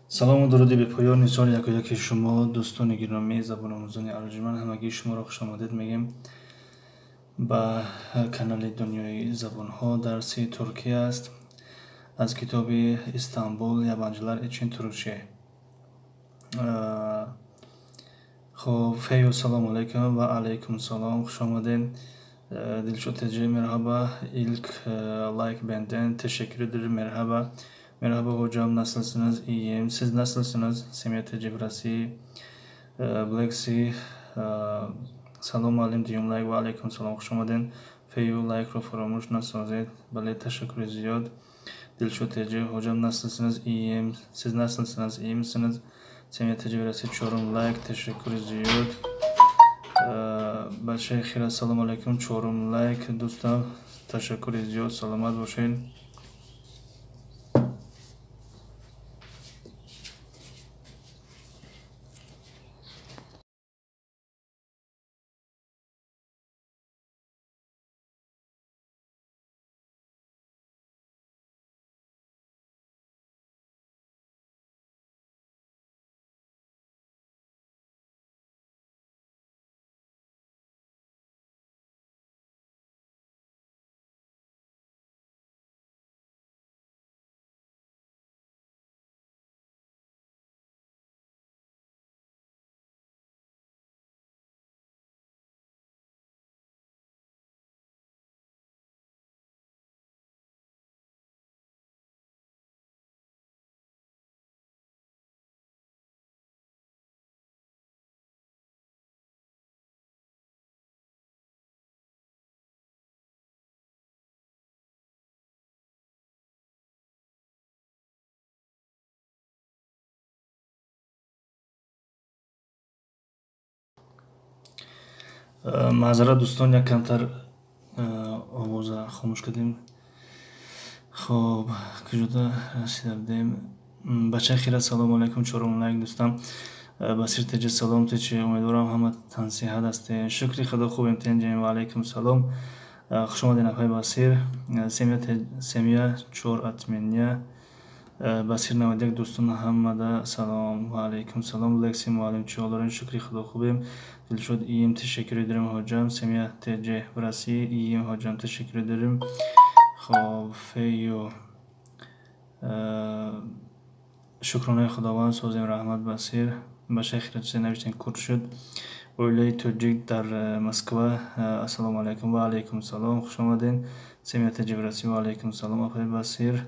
салому дуруди бепоён нисоли якояки шумо дӯстони гиромии забономӯзони арҷуманд, ҳамагии шуморо хушомадед мегӯем ба канали Дунёи забонҳо. дарси туркия аст аз китоби Истанбул Yabancılar için Türkçe. خب فیو سلام علیکم و علیکم سلام خوش آمدین. دلشد merhaba. İlk like benden teşekkür ederim. Merhaba hocam, nasılsınız? İyiyim. Siz nasılsınız? Semih Tecrübesi, Black Sea, salam alim diyorum like ve aleyküm selam hoş geldin. Feyu like ro faramuş nasılsınız? Bale teşekkür ediyorum. Dilşot Tecrübe hocam nasılsınız? İyiyim. Siz nasılsınız? İyi misiniz? Semih Tecrübesi çorum like teşekkür ediyorum. Большая хира, салам алейкум, чорум лайк, дӯстам, ташаккури зиёд, саломат бошед. маъзарат дӯстон, як камтар овоза хомӯш кардем. хоб куҷода расида будем? Бачаи хира, салому алейкум, чорум лайк дӯстам. Басир теҷи салом течи, умедворам ҳама тансиҳат ҳастем. Шукри худо хубем тенҷем. Ва алейкум салом. хуш омадед апай Басир. Семия чор атмения. Басир 91 дӯстон ҳамада салом. Ва алейкум салом. Лекси муаллим чӣ ҳол доред? Шукри худо хубем. Дилшод иим, ташаккур эдорем ҳоҷам. Семия теҷи Раси иим ҳоҷам, ташаккур эдорем. хоб фею шукронаи худованд созем. Раҳмат Басир. Башай хира чизе навиштем курд шуд. Оилаи тоҷик дар Москва. Ассалому алейкум. Ва алейкум салом. Хуш омадед. Семия теҷи Раси. Ва алейкум салом апай Басир.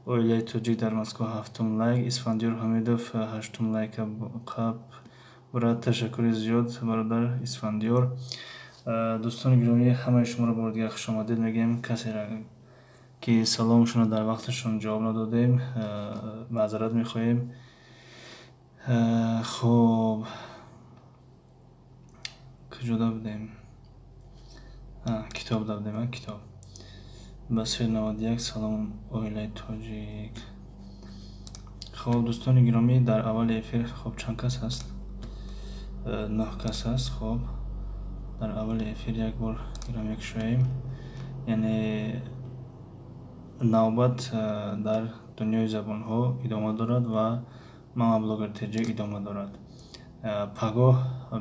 Оилаи тоҷик дар Москва 7 лайк. Исфандиёр Ҳамидов 8 лайка қаб бурад. Ташаккури зиёд бародар Исфандиёр. дӯстони гиромӣ, ҳамаи шуморо бори дигар хуш омадед мегӯем. касеро ки саломашонро дар вақташон ҷавоб надодем, маъзарат мехоҳем. хоб куҷода будем? китобда будем. Китоб Басир 91 салом оилаи тоҷик. хоб дӯстони гиромӣ, дар аввали эфир хоб чанд кас ҳаст? 9 кас ҳаст. хоб дар аввали эфир як бор гиромӣ кушоем. яъне навбат дар Дунёи забонҳо идома дорад ва Мама блогер теҷи идома дорад. пагоҳ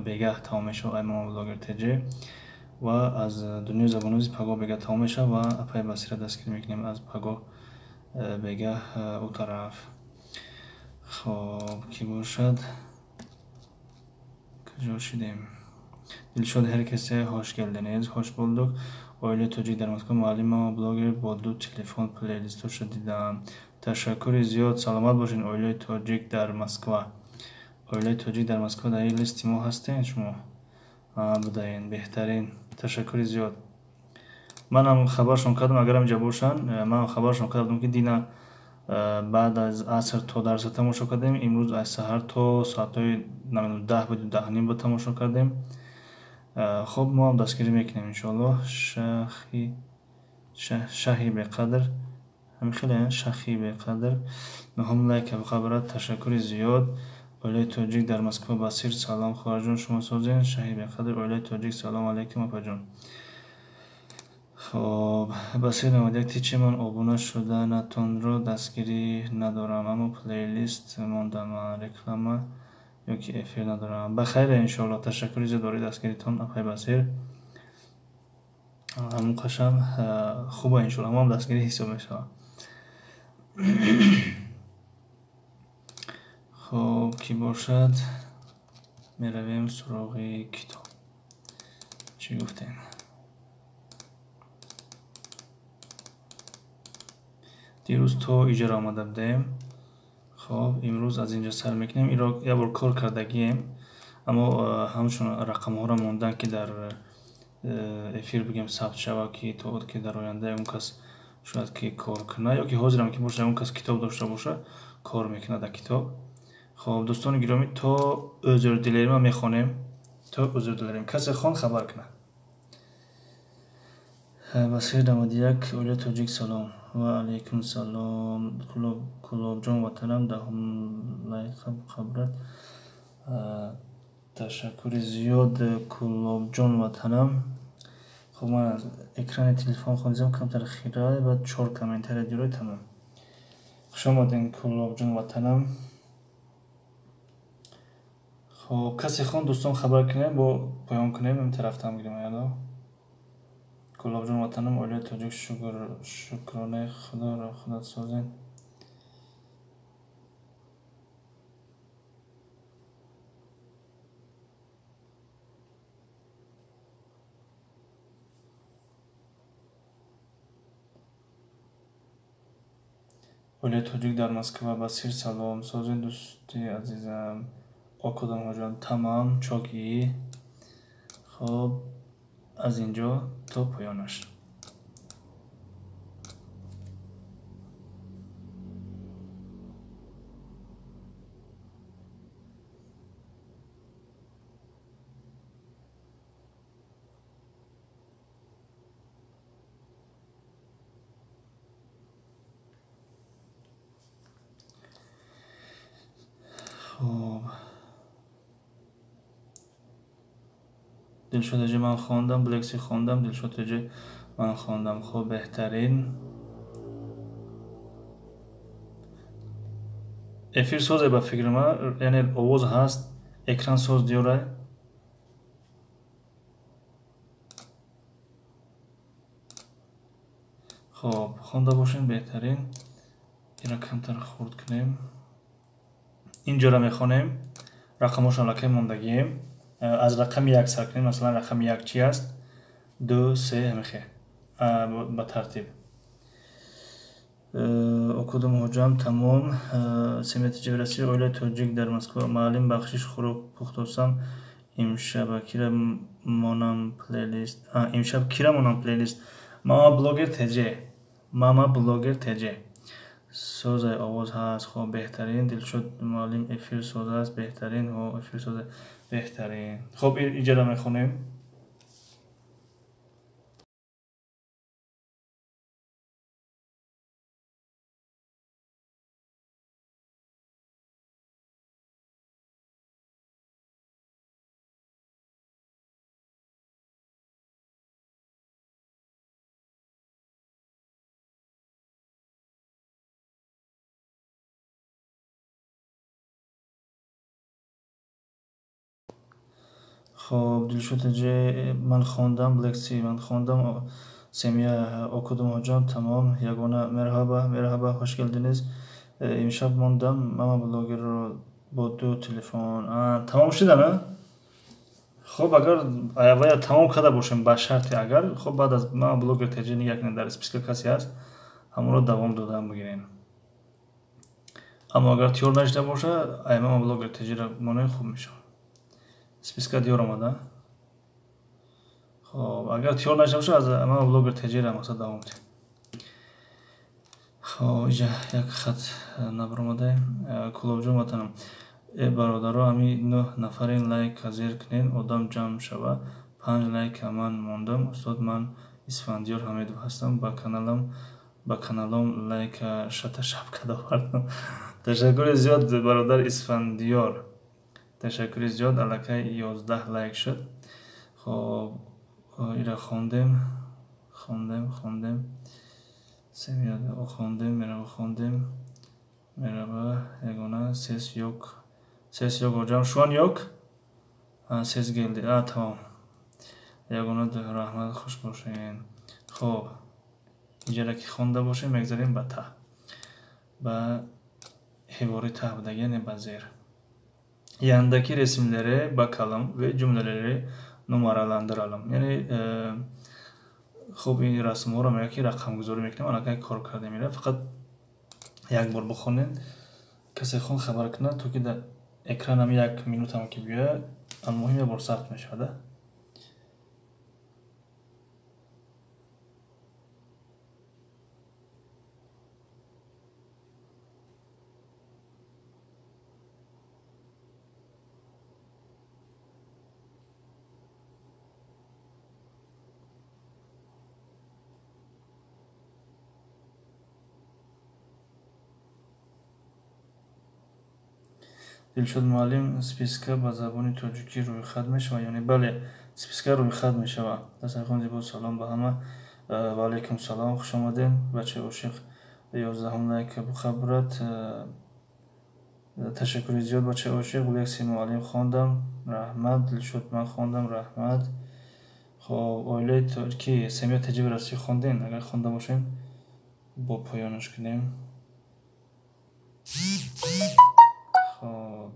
бегаҳ тамом мешавад ай Мама блогер теҷи ва аз Дунёи забонҳо пагоҳ бегаҳ тамом мешавад ва апай Басира дастгирӣ мекунем аз пагоҳ бегаҳ у тараф. хоб ки бошад? куҷо шидем? Дилшод ҳеркесе ҳош келдинез. ҳош булдук. Оилаи тоҷик дар Москва. муаллим Мама блогер бо 2 телефон плейлистошро дидам. Ташаккури зиёд. Саломат бошед. Оилаи тоҷик дар Москва. Оилаи тоҷик дар Москва дар ин листи мо ҳастен шумо? будаен. беҳтарин. Ташаккури зиёд. манам хабаршон кардам, агарам инҷа бошанд, манам хабаршон кардам ки дина баъд аз аср то дарса тамошо кардем. имрӯз аз саҳар то соатҳои 10 буд 10:30 буд тамошо кардем. хоб мо ҳам дастгирӣ мекунем иншоаллоҳ. шаҳи беқадр ҳамихеле шахи беқадр 9 лайка бихабарат. ташаккури зиёд. оилаи тоҷик дар Москва. Басир салом хоҳарҷон, шумо созен. шаҳи беқадр. оилаи тоҷик салом алейкум апаҷон. خب басир намудек тичи ман обуна шуданатонро дастгирӣ надорам, аммо плейлист мондаман, реклама ёки эфир надорам. Бахайр иншоалло. Ташаккури зиёд барои дастгиритон апай басир. Ҳамун қашам хуба иншоалло, ҳамон дастгирӣ ҳисоб мешавад. خب کی باشد؟ میرویم سراغ کتاب. چی گفتیم؟ دیروز تو اجرا آمده بودیم. خب امروز از اینجا سر میکنیم. این را یه بار کار کردگیم، اما همچون رقم ها را موندن که در افیر بگیم ثبت شود که تا وقت که در آینده اون کس شاید که کار کنه یا که حاضرم که باشه اون کس کتاب داشته باشه کار میکنه در کتاب. خب دوستان گرامی، تا عذر دلاریم ما میخوانیم. تا عذر دلاریم کسی خوان خبر کنه. басир намудияк оила тоҷик салом. ва алайкум салом. кулобҷон ватанам даҳум лайқа қабрат. ташаккури зиёд кулобҷон ватанам. خب من از اکران تلفن خوندم کمتر خیره و 4 کامنتر دیروی تمام. خوش آمدین کلابجون وطنم. خب کسی خون دوستان خبر کنه با پیام کنه این طرف تام گیرم یادا. کلابجون وطنم اولی تاجیک شکرانه خدا را خودت سازین. اولی تاجیک در مسکو بسیر سلام سازین دوستی عزیزم. آکادم هاجان تمام چاکی. خب از اینجا تا پایانش. خب دلشاد اجه من خواندم، بلکسی خواندم، دلشاد اجه من خواندم. خب بهترین افیر سازه با فکر ما، یعنی آواز هست، اکران ساز دیاره. خب خوانده باشین بهترین. این را کمتر خورد کنیم. اینجا را میخوانیم. رقماش لکه موندگیم. از رقم 1 سر کنیم. مثلا رقم 1 چی است؟ 2 3 همیشه با ترتیب. окудум ҳоҷам тамом. семети ҷавраси оилаи тоҷик дар москва. маълим бахшиш хӯрок пухтосам. имшаб кира монам плейлист. имшаб кира монам плейлист. мама блогер теҷе. созай овоз ҳаст. хоб беҳтарин. дилшод маълим эфир соз аст. беҳтарин. ҳо эфир соз беҳтарин. хоб иҷора мехонем. خب دلشاد اجه من خواندم. بلکسی من خواندم. سمیه окудум ҳоҷам тамом. ягона мерҳаба хош келдиниз. имшаб мондам. мама блогерро бо 2 телефон. тамом шуда на? خب اگر اوایل تمام کرده باشیم با شرطی اگر خب بعد از ما بلوگر تجربه یک در اسپیکر کسی هست همون رو دوام دادم بگیریم. اما اگر تیور نشده باشه ما بلوگر تجربه مانه خوب میشه. اسپیکر دیور آمده. خب اگر تیور نشده باشه از ما بلوگر تجربه مثلا دوام میدیم. خب اینجا یک خط نبر آمده. کلابجون وطنم. برادرها همی 9 نفرین لایک زیر کنین آدم جمع شوه. 5 لایک من موندم. استاد من اسفندیار حمیدов هستم. با کانالم لایک شب کده آوردم. تشکر زیاد برادر اسفندیار. تشکر زیاد. الکی 11 لایک شد. خب ایره خواندیم. خب خوندم seviyede okundum. Merhaba okundum. Merhaba. Yagona ses yok. Ses yok hocam. Şu an yok. Ha, ses geldi. Ha, tamam. Yagona da rahmet hoş boşayın. Xo'p. Ijara ki xonda boshim megzarیم ба та. Ба ҳивори та будagi ya'ni ба зер. Yandaki resimleri bakalım ve cümleleri numaralandıralım. Yani خوب این رسم ها رو میگه که رقم گذاری میکنیم الان کار کرده میره فقط یک بار بخونین کسی خون خبر کنه تو که در اکران هم یک مینوت هم که بیاد المهم یک بار ثبت میشه. دلشد معلم سپیسکا با زبان تاجیکی روی خط میشه یعنی بله سپیسکا روی خط میشه. دست خون زیبا سلام به همه و علیکم سلام خوش آمدین بچه عاشق 11 لایک بو خبرت تشکر زیاد بچه عاشق بود یک سی معلم خواندم رحمت دلشد من خواندم رحمت. خب اویله ترکی سمیت تجیب رسی خوندین اگر خونده باشین با پایانش کنیم. خب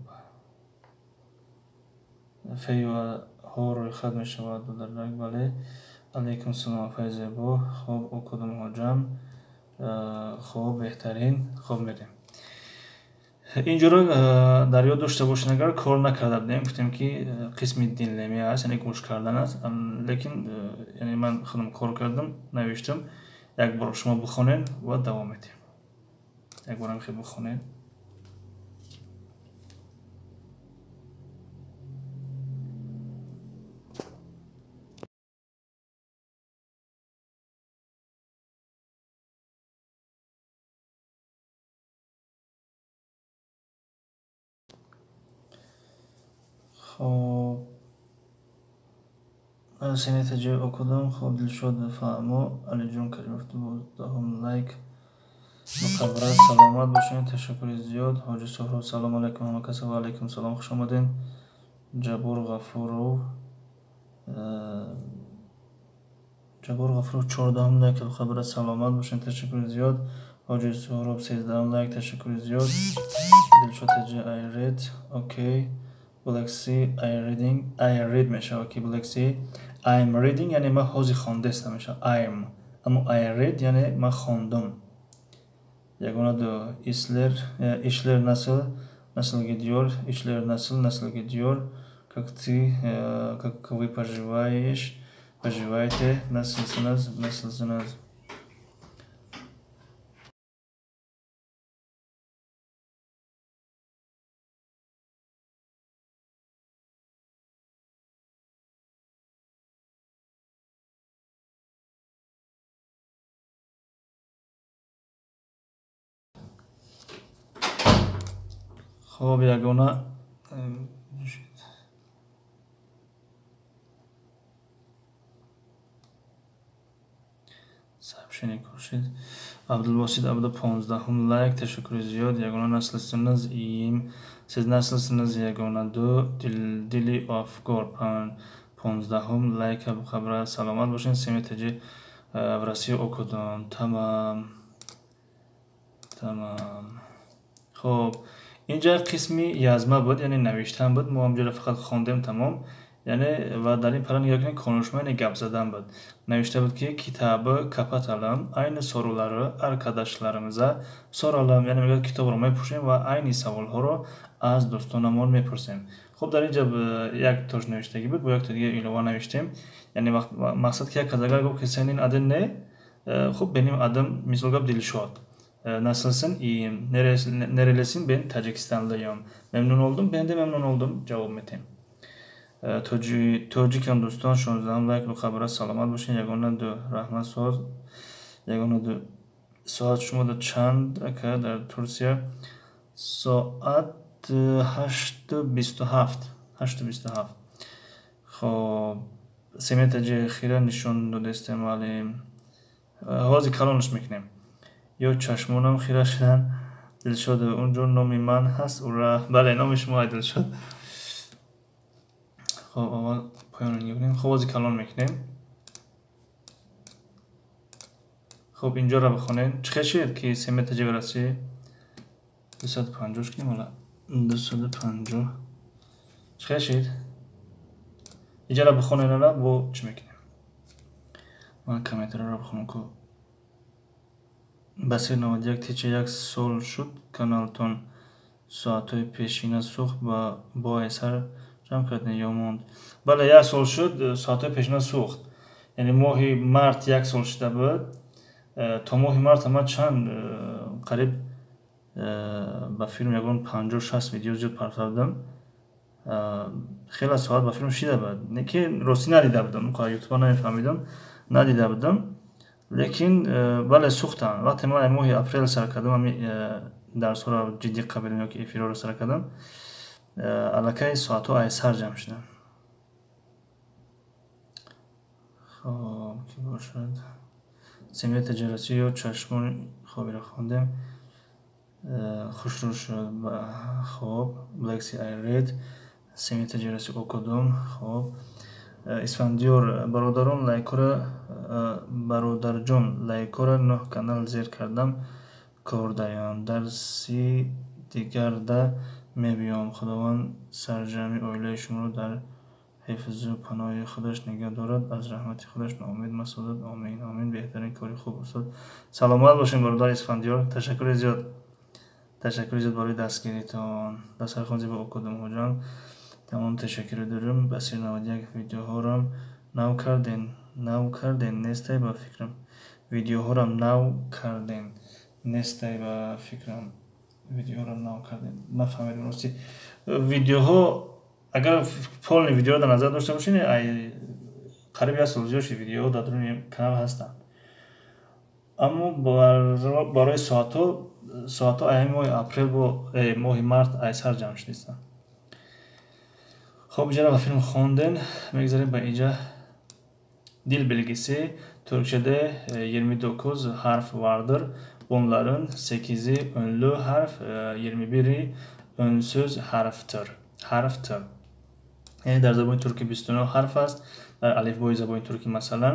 فیو ها روی خط می شود در رنگ بله علیکم سلام فیض با خب او کدوم حجم خب بهترین خب میریم اینجورا در یاد داشته باشین اگر کار نکردم گفتیم که قسمی دینلمی است یعنی گوش کردن است لیکن یعنی من خودم کار کردم نوشتم یک بار شما بخونین و دوام میدیم یک بارم خیلی بخونین. خب من سینه تجیب okudum خب دلشد فهمو علی جون کریمفت بود دهم لایک مقبرت سلامت باشین تشکر زیاد حاجی سهراب سلام علیکم همه کسی و علیکم سلام خوش آمدین. جبور غفورو 14 لایک مقبرت سلامت باشین تشکر زیاد حاجی سهراب 13 لایک تشکر زیاد دلشد تجیب I read اوکی بلکسی I read میشه اوکی بلکسی I'm reading یعنی من حوزی خونده است میشه I'm اما I read یعنی من خوندم. یگانه دو işler nasıl gidiyor işler nasıl gidiyor как вы поживаете nasılsınız. خب یگانه سبشینی کشید عبدالباسید عبد 15 لایک تشکر زیاد یگانه nasılsınız iyiyim siz nasılsınız یگانه دو دلی افگار 15 لایک bu خبر سلامت باشین سمیتجی ورسی okudum tamam. خب اینجا قسمی یازما بود یعنی نوشتن بود ما همجوری فقط خوندیم تمام یعنی و در این پران نگاه کنید konuşma یعنی گپ زدن بود نوشته بود که kitabı kapatalım aynı soruları arkadaşlarımıza soralım yani میگه کتاب رو میپوشیم و aynı سوالها رو از دوستانمون میپرسیم. خب در اینجا یک توش نوشتگی بود با یک تا دیگه ایلوا نوشتیم یعنی مقصد که یک ادگر گفت که senin adın ne خب benim adım misal gab Dilşad nasılsın iyiyim nerelisin ben Tacikistanlıyım memnun oldum ben de memnun oldum cevap metin. توجیکم دوستان 16 لایک رو خبر سلامت باشین یگانه دو رحمت ساز یگانه دو ساعت شما دو چند که در ترکیه ساعت 8:27 خب سمیت جه خیره نشون دو دسته مالیم آغاز کلانش میکنیم. یا چشمانم خیره شدن، دلشاد اونجا نامی من هست او را. بله نام شما دلشاد. خب اول پایان رو میگیریم. خب آغاز کلان میکنیم. خب اینجا را بخونین. چه شد که 3 متر جا برسی 250 کنیم. حالا 250 چه شد اینجا را بخونین. را با چی میکنیم؟ من کامنتر را بخونم که басир 91 тича 1 сол шуд каналтон соатҳои пешина сӯхт ба боис ҳар ҷамъ кардем ё монд. Бале 1 сол шуд соатҳои пешина сӯхт, яъне моҳи март 1 сол шуда буд. То моҳи март ман чанд қариб ба филм ягон 50-60 видео зиёд пард кардам. хеле соат ба филм шида буд, не ки ростӣ надида будам, ютуба намефаҳмидам, надида будам. лекин бале сӯхтанд. Вақте ман моҳи апрел сар кардам, ҳамин дарсҳоро ҷиддӣ қабилем ёки эфирҳоро сар кардам, аллакай соатҳо айсар ҷамъ шуданд. хоб ки бошад семият ҷарасӣ ё чашмони хобиро хондем. хушрӯ шуд. хоб Black Sea I Read семият ҷарасӣ окудум. хоб исфандиёр бародарҷон лайкора 9 канал зер кардам кордаям дарси дигарда мебиём. худованд сарҷамъи оилаи шуморо дар ҳифзу паноҳи худаш нигоҳ дорад, аз раҳмати худаш ноумед масозад. Омин омин. беҳтарин кори хуб устод. саломат бошем бародар исфандиёр. ташаккури зиёд барои дастгиритон. дастархон зебо окудум ҳоҷам. тамом ташаккур дорам. басир 91 видеоҳорам нав карден нестай ба фикрам. видеоҳорам нав карден нестай ба фикрам. видеоҳорам нав карден. Нафаҳмидам рости. видеоҳо агар полни видеоро дар назар дошта бошед, қариб 1 сол зиёд видеоҳо дар дуруни канал ҳастанд. аммо барои соатҳо ҳамин моҳи апрел бо моҳи март айсар ҷамъ шудистанд. хоб иҷара ба филм хондем. мегзарем ба иҷа. Dil bilgisi Türkçede 29 harf vardır. Bunların 8'i ünlü harf, 21'i ünsüz harftir. Yani در زبان ترکی 29 حرف است. در الفبای زبان ترکی مثلا.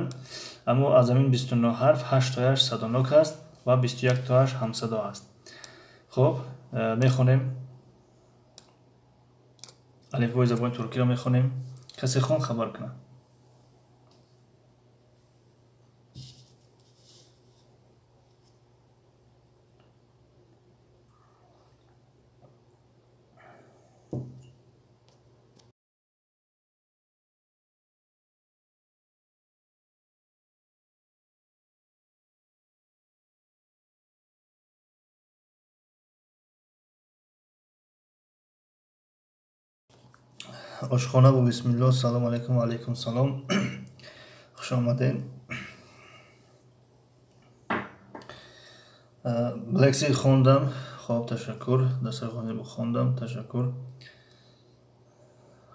اما از همین 29 حرف 8 تایش صدانک است و 21 تایش همصدا است. خب میخونیم. الفبای زبان ترکی را میخونیم. کسی خون خبر کنه. ошхона бо бисмилло. Салом алейкум. Ва алейкум салом. хуш омадед. Black Sea хондам. хоб ташаккур. дастархони бо хондам. ташаккур.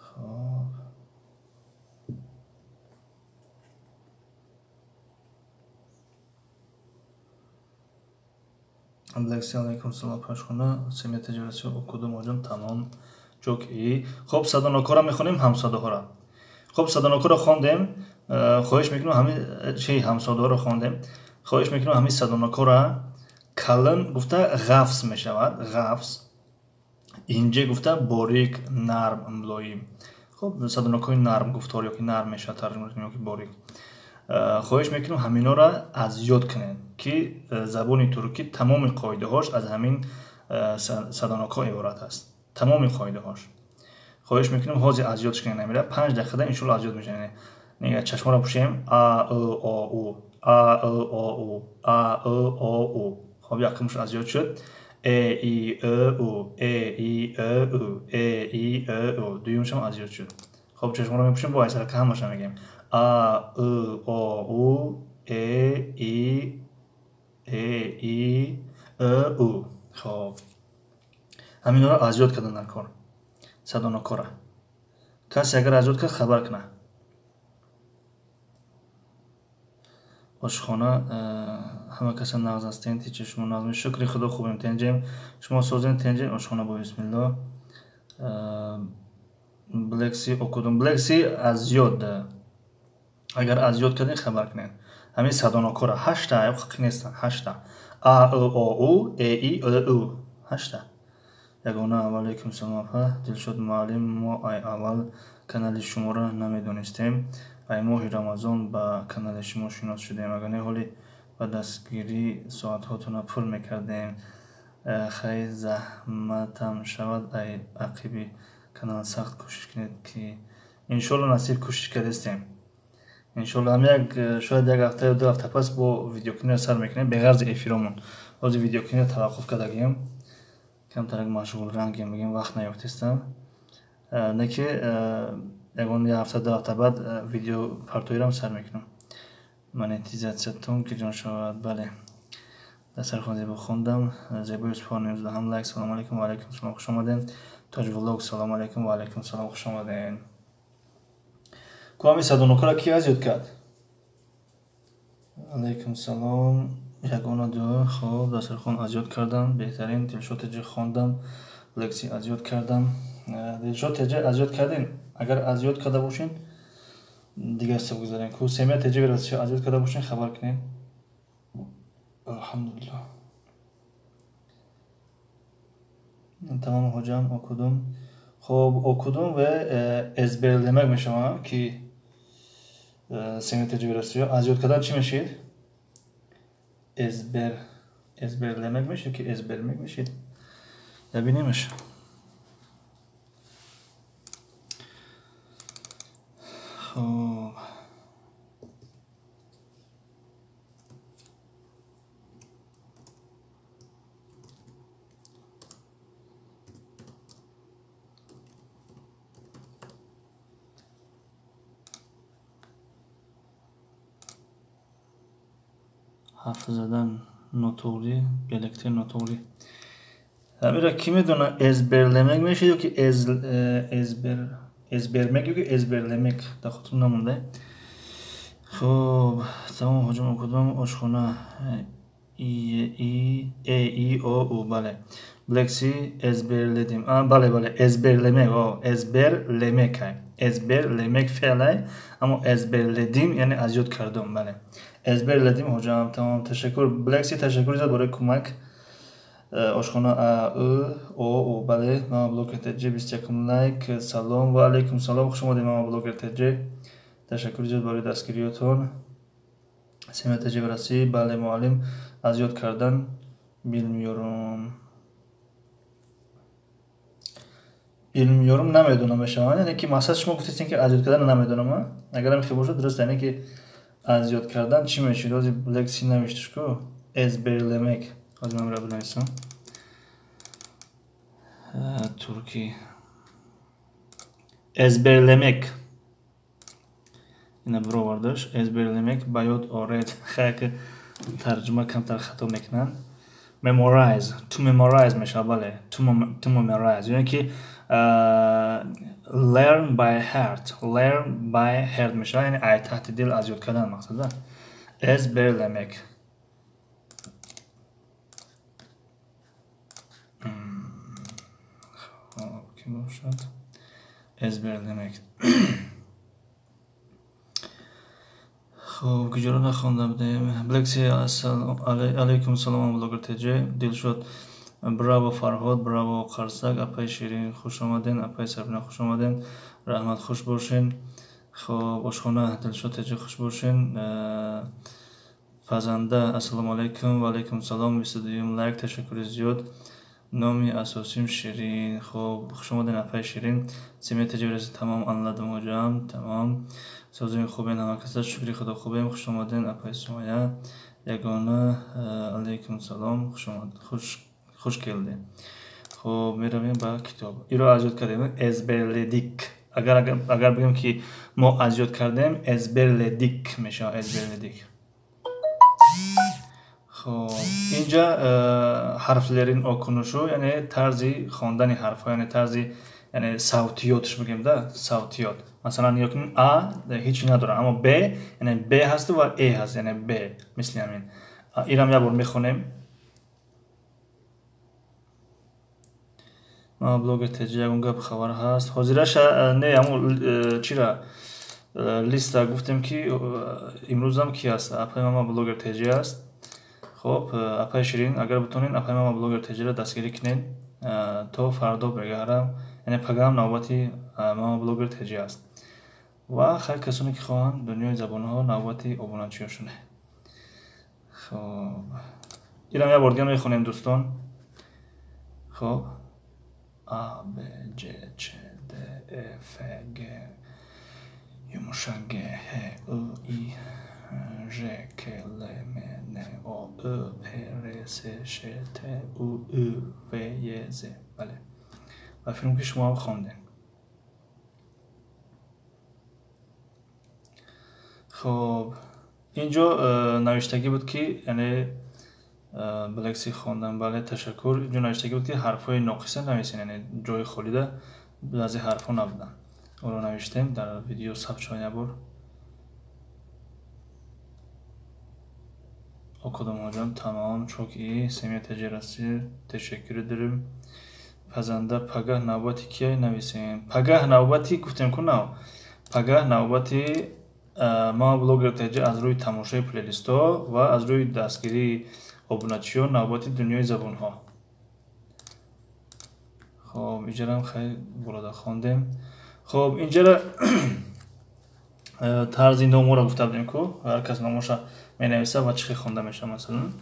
хоб Black Sea алейкум салом. пашхона семият ҷарасӣ окудум ҳоҷам. тамом ҷоки. хоб садонокора мехонем. ҳамсадоҳора. хоб садонокора хондем. хоҳиш мекунам ҳамин ҳамсадоҳора хондем. хоҳиш мекунам ҳамин садонокора калин гуфта ғафс мешавад. ғафс. инҷе гуфта борик, нарм, мулоим. хоб садонокҳои нарм гуфтор ёки нарм мешавад тарҷума кунем ёки борик. хоҳиш мекунам ҳаминора аз ёд кунем ки забони туркӣ тамоми қоидаҳош аз ҳамин садонокҳо иборат аст. тамоми қоидаҳош. хоҳиш мекунам ҳозир аз ёдш кунем намира 5 дақиқада иншоалло аз ёд мешавем. нега чашморо пӯшем. А о у а о у а о у. хоб якумш аз ёд шуд. э и э у э и э у э и э у. дуюмшам аз ёд шуд. хоб чашморо мепӯшем бо айсарака ҳамаша мегем. А о у э и э у. хоб ҳаминро аз ёд кардан дар кор. садонокора. касе агар аз ёд кард хабар кунад. ошхона ҳама каса нағз ҳастем тича шумо нағз меш шукри худо хубем тенҷем шумо созем тенҷем ошхона бо бисмилло блекси окудум блекси аз зиёд агар аз зиёд кардин хабар кунед ҳамин садонокора 8 хақиқ нестан 8 а о у э и о у 8 ягона аввалайкум салом апа дилшод муаллим мо ай аввал канали шуморо намедонистем ай моҳи рамазон ба канали шумо шинос шудем агар не ҳоли ба дастгирӣ соатҳотонро пур мекардем хай заҳматам шавад ай ақиби канал сахт кӯшиш кунед ки иншоалло насиб кӯшиш кардастем иншоалло шояд як ҳафта ё ду ҳафта пас бо видеокуниро сар мекунем беғарзи эфиромон ҳозир видеокуниро таваққуф кардагием камтарак машғул рангем бигем вақт наёфтистам неки ягон як ҳафта ду ҳафта баъд видео партоирам сар мекунам монетизатсиятон ки ҷон шавад бале дастархон зебо хондам зебои Усфон 19 лайк салом алейкум ва алейкум салом хуш омаден тоҷ влог салом алейкум ва алейкум салом хуш омаден куами садонокора ки азёд кард алейкум салом ягона ду хоб дастархон азёд кардам беҳтарин дилшод теҷа хондам лекси азёд кардам дилшод теҷа азёд кардин агар азёд карда бошин дигар саб гузарем ку семя теҷа верасиё азёд карда бошин хабар кунем алҳамдулиллаҳ тамом ҳоҷам окудум хоб окудум ва эзберлемак мешавам ки семя теҷа верасиё азёд кардан чӣ мешид эзберлемак мешид ки эзберлемак мешид ябинемаш хоб ҳарф задан нотуғри диалектии нотуғри ҳамира кӣ медона эзберлемак мешид ё ки эзбермак ё ки эзберлемак дар хотирам намонда хоб тамом ҳоҷам окудам ошхона и о у бале блекси эзберледим бале эзберлемак эзберлемак феълай аммо эзберледим яъне азёд кардам бале эзберледим ҳоҷам тамом ташаккур блекси ташаккури зиёд барои кӯмак ошхона а у о у бале мама блогер теҷе 21 лайк салом ва алейкум салом хуш омадед мама блогер теҷе ташаккури зиёд барои дастгириётон семя теҷе варасӣ бале муаллим азёд кардан билмиёрум намедонам мешавад яъне ки мақсад шумо гуфтистем ки азёд кардан намедонам агарам хи бошад дуруст яъне ки азёд кардан чӣ мешид ҳозир блекси навиштушку эзберлемак ҳозир ман бинависам турки эзберлемак ина бировардаш эзберлемак ба ёд оред хайки тарҷума камтар хато мекунанд memorize to memorize мешавад бале to memorize яъне ки learn by heart мешавад яъне ай таҳти дил азёд кардан мақсада эзберлемак ки бошад эзберлемак хоб куҷоро нахонда будем блекси алейкум салом блогер теҷе дилшод браво фарҳод браво қарсак апай ширин хуш омаден апай сабина хуш омаден раҳмат хуш бошен хоб ошхона дилшод теҷе хуш бошен фазанда ассалому алейкум ва алейкум салом 22 лайк ташаккури зиёд номи асосим ширин хоб хуш омаден апай ширин семя теҷе верасӣ тамом анладам ҳоҷам тамом созуми хубен ҳама каса шукри худо хубем хуш омаден апай сумая ягона алейкум салом хуш келдем хоб меравем ба китоб иро азёд кардем эзберледик агар бигем ки мо азёд кардем эзберледик мешавад эзберледик хоб инҷа ҳарфлерин окунушу яъне тарзи хондани ҳарфҳо яъне тарзи яъне савтиётш бигем да савтиёт مثلا یکی ا هیچی نداره اما ب یعنی ب هست و ای هست یعنی ب مثل همین اینم یه بار میخونیم. блогер теҷи ягон гап хабар ҳаст ҳозираш не ҳамун чира листа гуфтем ки имрӯзам ки аст апаи мама блогер теҷи аст. хоб апаи ширин агар бутонин апаи мама блогер теҷиро дастгирӣ кунед то фардо бегарам яъне пагам навбати мама блогер теҷи аст ва хай касоне ки хоҳанд дунёи забонҳо навбати обуначиёшоне. хоб инам я бор дига мехонем дӯстон. хоб A, B, C, Ç, D, E, F, G, yumuşak G, H, I, I, J, K, L, M, N, O, Ö, P, R, S, Ş, T, U, Ü, V, Y, Z. بله. و فیلم که شما خواندین. خب اینجا نوشتگی بود که یعنی بلکسی خواندن بله تشکر. اینجا نوشتگی بود که حرف‌های ناقصه نویسین یعنی جای خالی ده بعضی حرف‌ها نبودن اون رو نوشتیم در ویدیو ثبت شد. یه بار okudum hocam tamam çok iyi Semih Tecerası teşekkür ederim. Pazanda pagah navbati kiye navisin pagah navbati guftem ku nav pagah navbati ma blogger teje az ro'y tamoshayi плейлистҳо ва аз рӯи дастгирии обуначиён навбати дунёи забонҳо. хоб инҷарам хай бурода хондем. хоб инҷара тарзи номоро гуфта будем ку ҳар кас номоша менависа ва чихе хонда меша масалан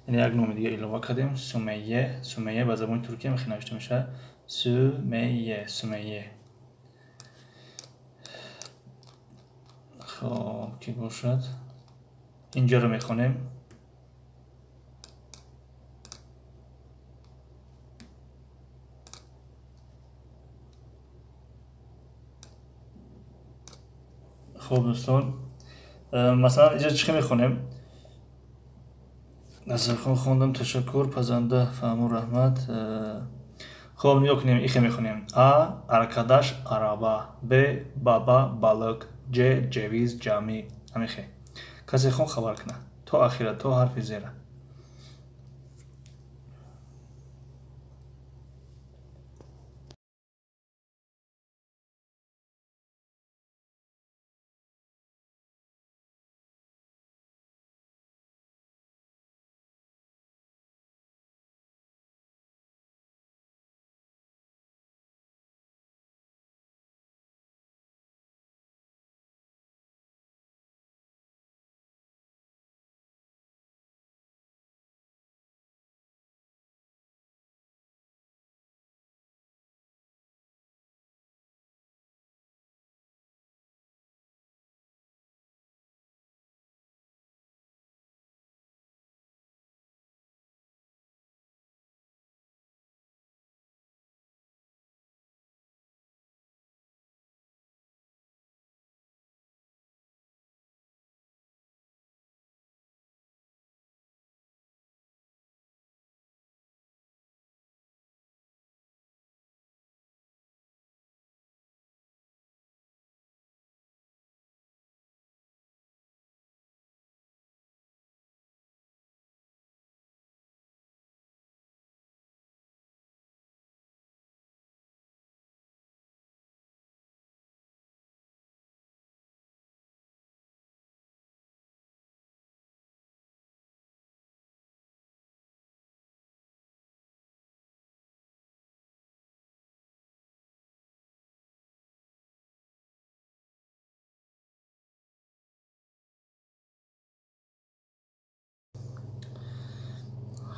яъне як номи дига илова кардем Сумайя. Сумайя ба забони туркия мехи навишта меша Сумайя Сумайя. хоб ки бошад инҷаро мехонем. خب دوستان مثلا اینجا چی میخونیم نصرخان خوندم تشکر پزنده فهمو رحمت. خب نیا کنیم ایخه میخونیم А аркадаш араба Б баба балык Ж ҷавиз ҷамъи ҳамихе касе хон хабар кунад то ахира то ҳарфи зера.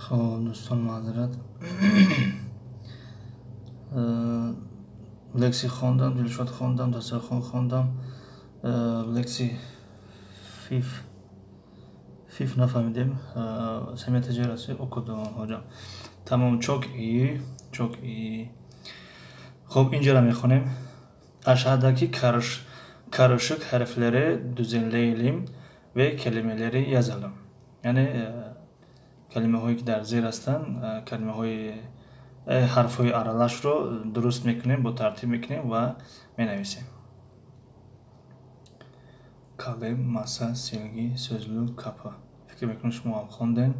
خب دوستان معذرت لکسی خواندم دلشاد خواندم دسترخوان خواندم لکسی فیف نفهمیدیم Semih Tecerası okudum hocam. Tamam çok iyi çok iyi. خب اینجا میخونیم aşağıdaki karışık harfleri düzenleyelim ve kelimeleri yazalım. Yani کلمه‌هایی که در زیر هستند کلمه‌های حرف‌های aralash رو درست میکنیم با ترتیب میکنیم و مینویسیم. kalem, masa, silgi, sözlük, kapı. Fikir mekanı şuma خوندن.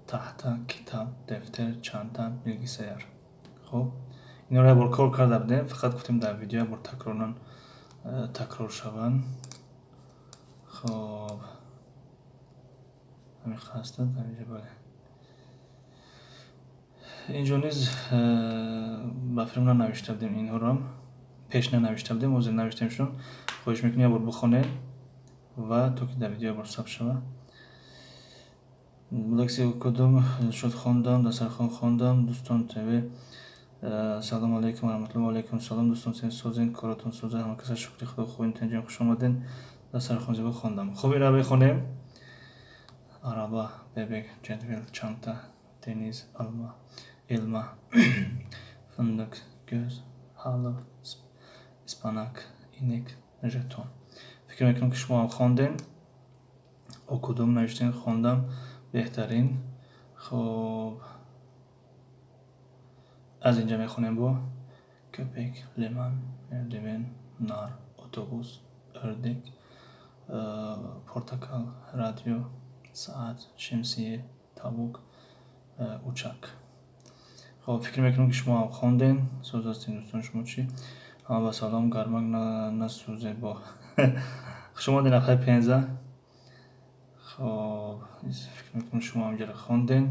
Tahta, kitap, defter, çanta, bilgisayar. خب اینا رو بار کار کرده بودیم، فقط گفتیم در ویدیو بار تکرار شوند. خب همین خسته در اینجا بله اینجا نیز با فیلم ننوشته بودیم اینها رو هم پیش ننوشته بودیم موضوع نوشتیمشون خواهش میکنی بار بخونه و تو که در ویدیو بار ثبت شوه لکسی کدوم شد خوندم دسترخوان خوندم دوستان تیوی سلام علیکم و رحمت الله و علیکم سلام دوستان سوزین کاراتون سوزه همه کسا شکری خدا خوبین تنجیم خوش آمدین دسترخوان زیبا خوندم خوب این رو بخونیم araba, bebek, cetvel, çanta, deniz, alma, elma, fındık, göz, halı, ıspanak, inek, jeton. Fikir mekanım ki şuma خوندن okudum, نوشتین خوندم بهترین. خب از اینجا میخونیم با köpek, liman, merdiven, nar, otobüs, ördek, portakal, radyo, saat, şemsiye, tavuk, uçak. خب فکر میکنم که شما خواندین سوز هستین دوستان شما چی؟ اما با سلام گرمک نسوزه با شما دی نفر 15. خب فکر میکنم شما همجا رو خواندین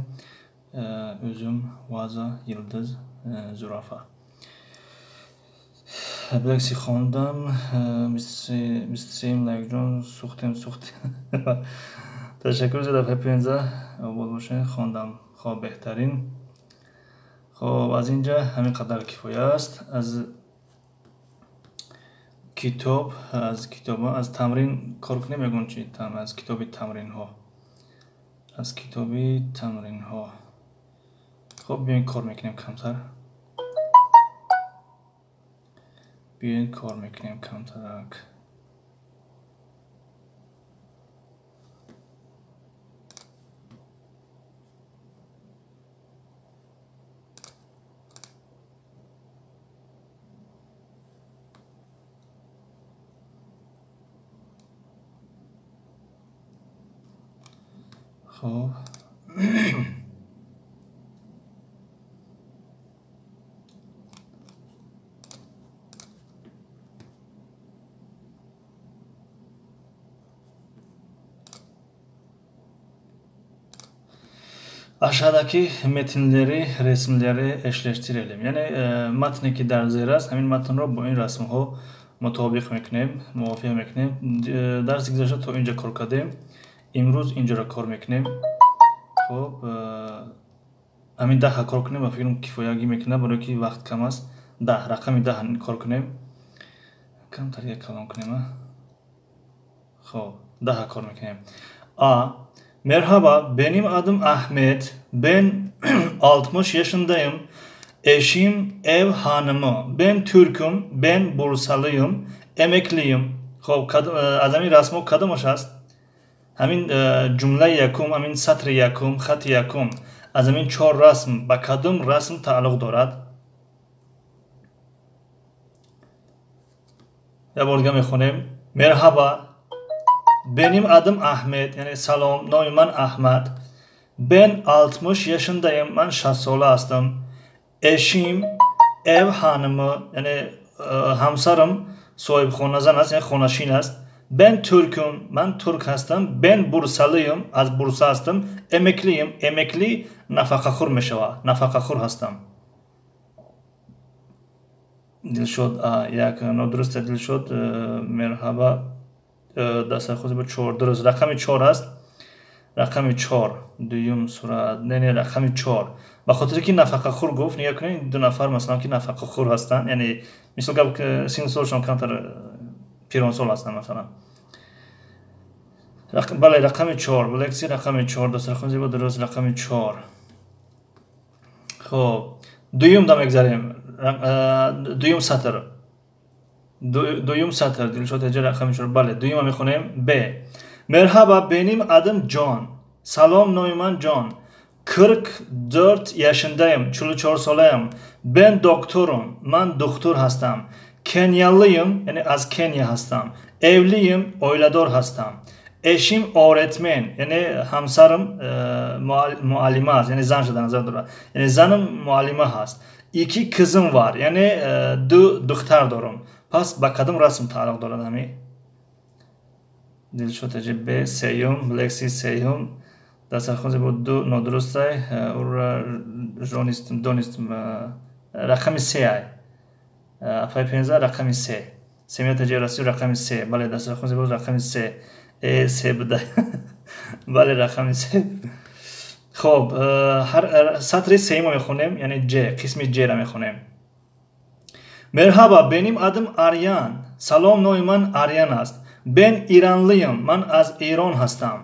üzüm, vaza, yıldız, zürafa. Bilakisi خوندم مثل لایک سوختیم تشکر زده دفعه 15 بود باشه خوندم خواب بهترین. خب از اینجا همین قدر کفایه است از کتاب از تمرین کار کنیم یکون چی از کتابی تمرین ها خب بیاین کار میکنیم کمتر خب aşağıdaki metinleri, resimleri eşleştirelim. Yani matni ki در زیر است همین متن رو با این رسم ها مطابق میکنیم موافق میکنیم. درس گذشته تا اینجا کار کردیم امروز اینجا را کار میکنیم. خب همین 10 کار کنیم و فکر کفایگی میکنه برای که وقت کم است 10 رقم 10 کار کنیم کمتر یک کلام کنیم. خب 10 kar میکنیم. A. Merhaba, benim adım Ahmet. Ben 60 yaşındayım. Eşim ev hanımı. Ben Türk'üm. Ben Bursalıyım. Emekliyim. خب از همین رسم و کدامش هست؟ همین جمله یکم، همین سطر یکم، خط یکم از همین 4 رسم به کدام رسم تعلق دارد؟ یه بار دیگه میخونیم. مرحبا benim adım Ahmet, yani salam, noyum ben Ahmet. Ben 60 yaşındayım, ben 60 ساله هستم. Eşim ev hanımı, yani همسرم صاحب خانه زن است یعنی خانشین است. Ben Türk'üm, ben Türk هستم. Ben Bursalıyım, از Bursa هستم. Emekliyim, emekli نفقه‌خور میشوم, نفقه‌خور هستم. دلشد یک نادرست دلشد مرحبا دسترخوان با 4 درست رقم 4 است. رقم 4 دویم صورت نه رقم 4 به خاطر که نفقه خور گفت نیا کنین دو نفر مثلا که نفقه خور هستن یعنی مثلا که سین سالشون کمتر پیران سال هستن مثلا بله رقم 4 بلکسی رقم 4 دسترخوان با درست رقم 4. خب دویم دم بگذاریم دویم سطر دویم سطر دلشاد هجا رقم 4 بله دویم هم میخونیم. ب Merhaba benim adım John. Salam noyman John. 44 yaşındayım. 44 ساله‌ام. Ben doktorum. من دکتر هستم. Kenyalıyım, yani az Kenya hastam. Evliyim, oylador hastam. Eşim öğretmen, yani hamsarım muallime hast, yani zan şadan azar. Yani zanım muallime hast. İki kızım var, yani duhtar dorum. Pas bakadım rasm tarih doradami. Dilşot Ece B seyum, Lexi seyum. Dasarxoz bu du nodrustay, ura jonistim donistim rakami se ay. Afay penza rakami se. Semiyat Ece rasi rakami se. Bale dasarxoz bu rakami se. Se bda. Bale rakami se. خب هر سطر سه ما میخونیم یعنی ج قسم ج را میخونیم. Merhaba, benim adım Aryan. Salam Neumann Aryan است. Ben İranlıyım. Ben az İran hastam.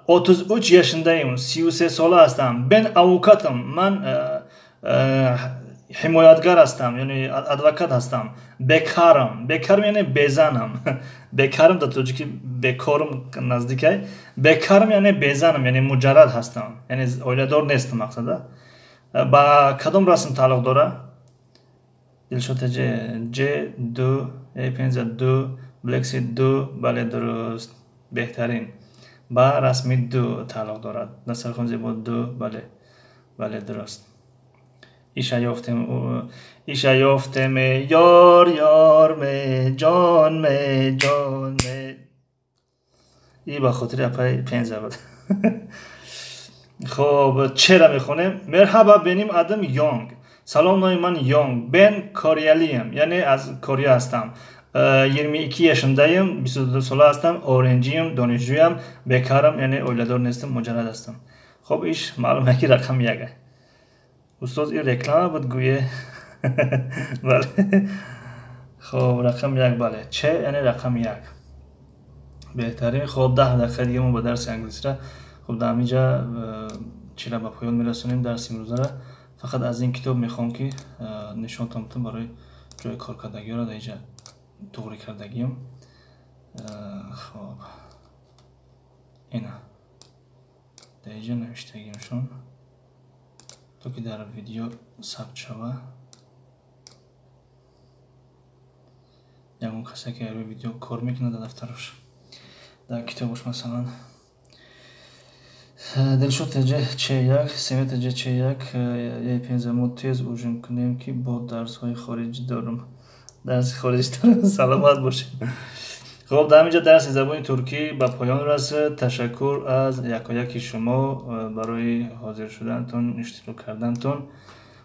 33 yaşındayım. 33 solu hastam. Ben avukatım. Ben himayetgar hastam. Yani advokat hastam. Bekarım. Bekarım yani bezanım. Bekarım da çocuk ki bekarım nazdikay. Bekarım yani bezanım. Yani mucarrad hastam. Yani öyle doğru nestim maksadı. Ba kadın rasım taluk dora. Dilşot C دو پنج دو بلکسی دو بله درست بهترین با رسمی دو تعلق دارد نصرخان زیبا دو بله درست ایشا یافتم یار یار می جان می جان می ای با خاطر اپای پنج بود خب چرا میخونم مرحبا benim adım Young Salam Neumann Young. Ben Koreliyim. Yani az Kore hastam. 22 yaşındayım. Bir süredir sola hastam. Öğrenciyim, dönüşüyüm. Bekarım yani oylador nestim, mucarrad hastam. خب iş malum ki rakam yaga. Ustoz این reklam بود گویه. بله. خب رقم یک بله. چه یعنی رقم یک. بهترین خب 10 دقیقه دیگه ما با درس انگلیسی را خب در اینجا چی را به پایان میرسونیم درس امروز را. فقط از این کتاب میخوام که نشان تامتون برای جای کار کردگی را در اینجا توری کردگیم. خب اینا در اینجا نوشتگیمشون تو که در ویدیو ثبت شوه یا اون کسی که روی ویدیو کار میکنه در دفترش در کتابش مثلا دلشد چه یک سمیت چه یک یه پنجمو تیز اوجن کنیم که با درس های خارجی دارم سلامت باشید. خب در اینجا درس زبان ترکی به پایان رسید. تشکر از یکایک شما برای حاضر شدنتون، اشتراک کردنتون.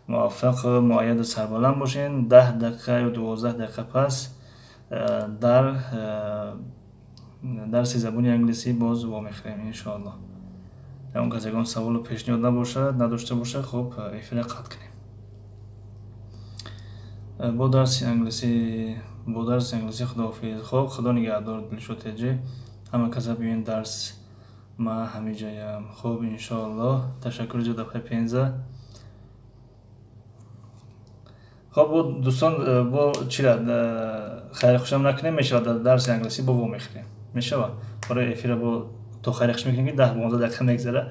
موفق مؤید و سربلند باشین. 10 دقیقه یا 12 دقیقه پس در درس زبان انگلیسی باز وامیخوریم انشاءالله. اون کسی که سوال و پیشنهاد نداشته باشه خب افیل قطع کنیم. با درس انگلیسی خداحافظ. خب خدا نگهدار. دلشد هجه همه کسی ببین درس ما همه جایم. خب انشاءالله تشکر جو دفعه 15. خب دوستان با چی را خیر خوشم نکنیم میشه در درس انگلیسی با میخوریم میشه برای افیل با تو خیلی خوش میکنیم که 10-15 دقیقه میگذره.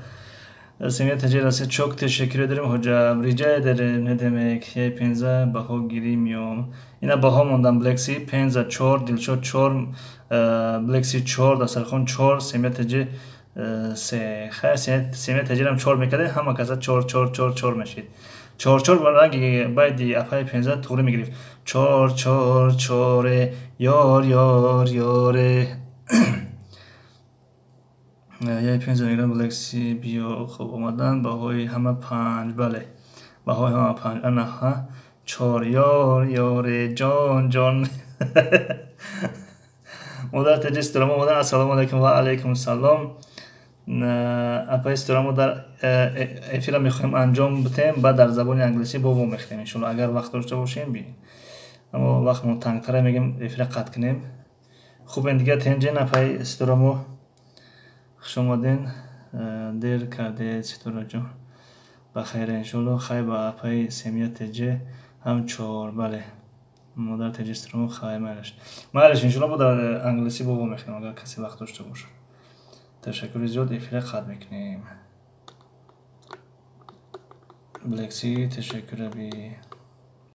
Semiyet Tecerası çok teşekkür ederim hocam. Rica ederim ne demek. Hey penza baho giremiyorum. Yine bahomundan Blacksy penza çor dilşot çor Blacksy çor dasarxon çor Semiyet Tece se her Semiyet Tecerem çor میکرده همه کسا çor میشید. چور برای باید اپای penza توری میگیریم. چور یار یه پنج ایران بلکسی بیو خوب اومدن باهای همه 5 بله باهای همه 5 انا ها 4 یار جان مادر تجسترام اومدن السلام علیکم و علیکم السلام. اپای استرامو در افیرا میخوایم انجام بدیم بعد در زبان انگلیسی با میخونیم انشالله اگر وقت داشته باشیم ببینیم اما وقت ما تنگتره میگیم افیرا قطع کنیم. خوب این دیگه تنجین اپای استرامو شمادین دیر کرده چطور جان بخیر انشالله خیلی با اپای سمیت تجه هم 4 بله مادر تجسترون خیلی مالش انشالله با در انگلیسی با میخونیم اگر کسی وقت داشته باشه. تشکر زیاد افیل قد میکنیم. بلکسی تشکر بی